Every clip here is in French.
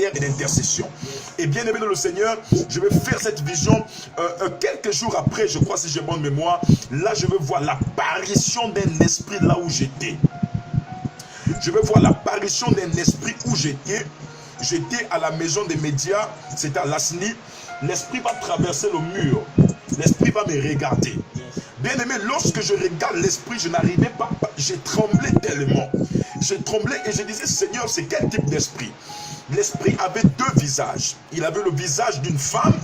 et d'intercession. Et bien aimé dans le Seigneur, je vais faire cette vision quelques jours après, je crois, si j'ai bonne mémoire. Là, je vais voir l'apparition d'un esprit là où j'étais. Je vais voir l'apparition d'un esprit où j'étais. J'étais à la maison des médias, c'était à Lasni. L'esprit va traverser le mur. L'esprit va me regarder. Bien aimé, lorsque je regarde l'esprit, je n'arrivais pas. J'ai tremblé tellement. J'ai tremblé et je disais, Seigneur, c'est quel type d'esprit? L'esprit avait deux visages. Il avait le visage d'une femme,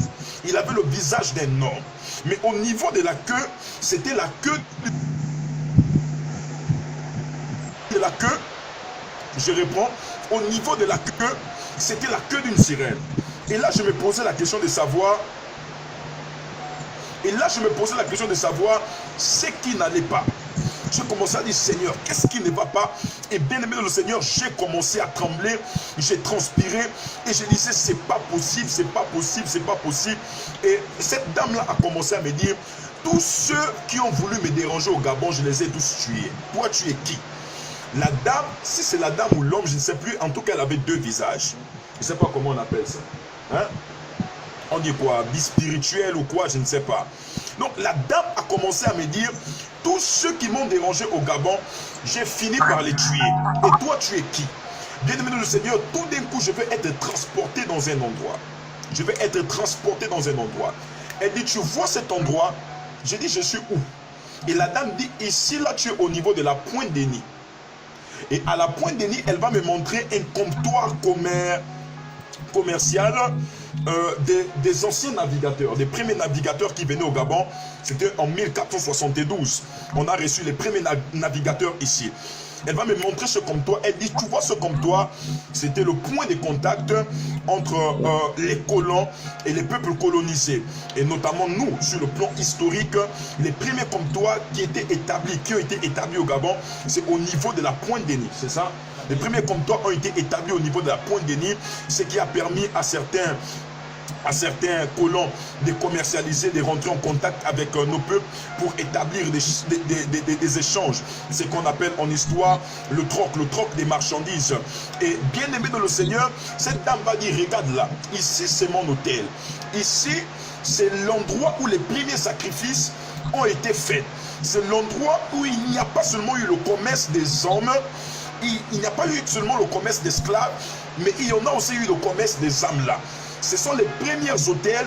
il avait le visage d'un homme. Mais au niveau de la queue, c'était la queue de la queue. Je reprends. Au niveau de la queue, c'était la queue d'une sirène. Et là, je me posais la question de savoir. Et là, je me posais la question de savoir ce qui n'allait pas. Je commençais à dire, Seigneur, qu'est-ce qui ne va pas? Et bien aimé dans le Seigneur, j'ai commencé à trembler, j'ai transpiré et je disais, c'est pas possible, c'est pas possible, c'est pas possible. Et cette dame-là a commencé à me dire, tous ceux qui ont voulu me déranger au Gabon, je les ai tous tués. Toi, tu es qui? La dame, si c'est la dame ou l'homme, je ne sais plus, en tout cas, elle avait deux visages. Je ne sais pas comment on appelle ça. Hein? On dit quoi? Bispirituel ou quoi? Je ne sais pas. Donc la dame a commencé à me dire, tous ceux qui m'ont dérangé au Gabon, j'ai fini par les tuer. Et toi, tu es qui? Bien aimé dans le Seigneur, tout d'un coup, je vais être transporté dans un endroit. Je vais être transporté dans un endroit. Elle dit, tu vois cet endroit? J'ai dit, je suis où? Et la dame dit, ici, là, tu es au niveau de la Pointe Denis. Et à la Pointe Denis, elle va me montrer un comptoir commercial des anciens navigateurs, des premiers navigateurs qui venaient au Gabon. C'était en 1472. On a reçu les premiers navigateurs ici. Elle va me montrer ce comptoir. Elle dit, tu vois ce comptoir, c'était le point de contact entre les colons et les peuples colonisés. Et notamment nous, sur le plan historique, les premiers comptoirs qui ont été établis au Gabon, c'est au niveau de la Pointe Denis, c'est ça? Les premiers comptoirs ont été établis au niveau de la Pointe Denis, ce qui a permis à certains colons de commercialiser, de rentrer en contact avec nos peuples pour établir des échanges. C'est ce qu'on appelle en histoire le troc des marchandises. Et bien aimé dans le Seigneur, cette dame va dire, regarde là, ici c'est mon hôtel. Ici, c'est l'endroit où les premiers sacrifices ont été faits. C'est l'endroit où il n'y a pas seulement eu le commerce des hommes, il n'y a pas eu seulement le commerce d'esclaves, mais il y en a aussi eu le commerce des âmes là. Ce sont les premiers hôtels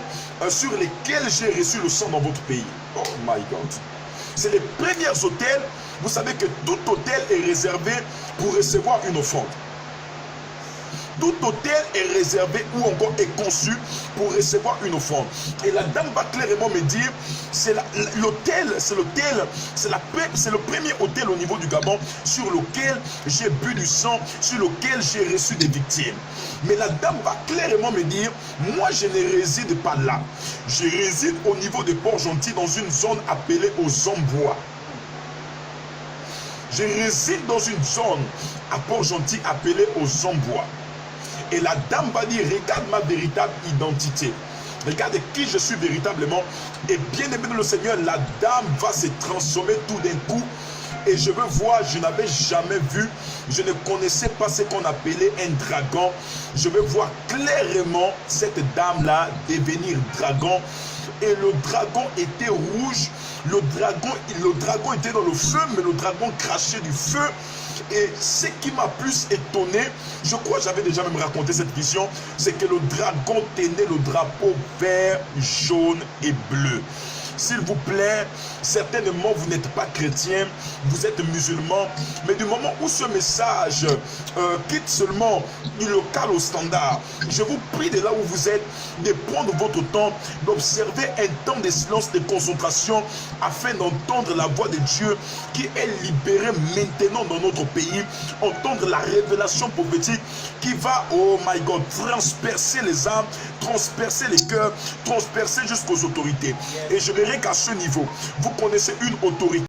sur lesquels j'ai reçu le sang dans votre pays. Oh my God. C'est les premiers hôtels. Vous savez que tout hôtel est réservé pour recevoir une offrande. Tout hôtel est réservé ou encore est conçu pour recevoir une offrande. Et la dame va clairement me dire, c'est le premier hôtel au niveau du Gabon sur lequel j'ai bu du sang, sur lequel j'ai reçu des victimes. Mais la dame va clairement me dire, moi je ne réside pas là. Je réside au niveau de Port-Gentil dans une zone appelée aux Ambois. Je réside dans une zone à Port-Gentil appelée aux Ambois. Et la dame va dire, regarde ma véritable identité. Regarde qui je suis véritablement. Et bien aimé dans le Seigneur, la dame va se transformer tout d'un coup. Et je veux voir, je n'avais jamais vu, je ne connaissais pas ce qu'on appelait un dragon. Je veux voir clairement cette dame-là devenir dragon. Et le dragon était rouge. Le dragon était dans le feu, mais le dragon crachait du feu. Et ce qui m'a plus étonné, je crois que j'avais déjà même raconté cette vision, c'est que le dragon tenait le drapeau vert, jaune et bleu. S'il vous plaît, certainement vous n'êtes pas chrétien, vous êtes musulman, mais du moment où ce message quitte seulement du local au standard, je vous prie de là où vous êtes, de prendre votre temps, d'observer un temps de silence, de concentration, afin d'entendre la voix de Dieu qui est libérée maintenant dans notre pays, entendre la révélation prophétique qui va, oh my God, transpercer les âmes, transpercer les cœurs, transpercer jusqu'aux autorités. Et je verrai qu'à ce niveau, vous connaissez une autorité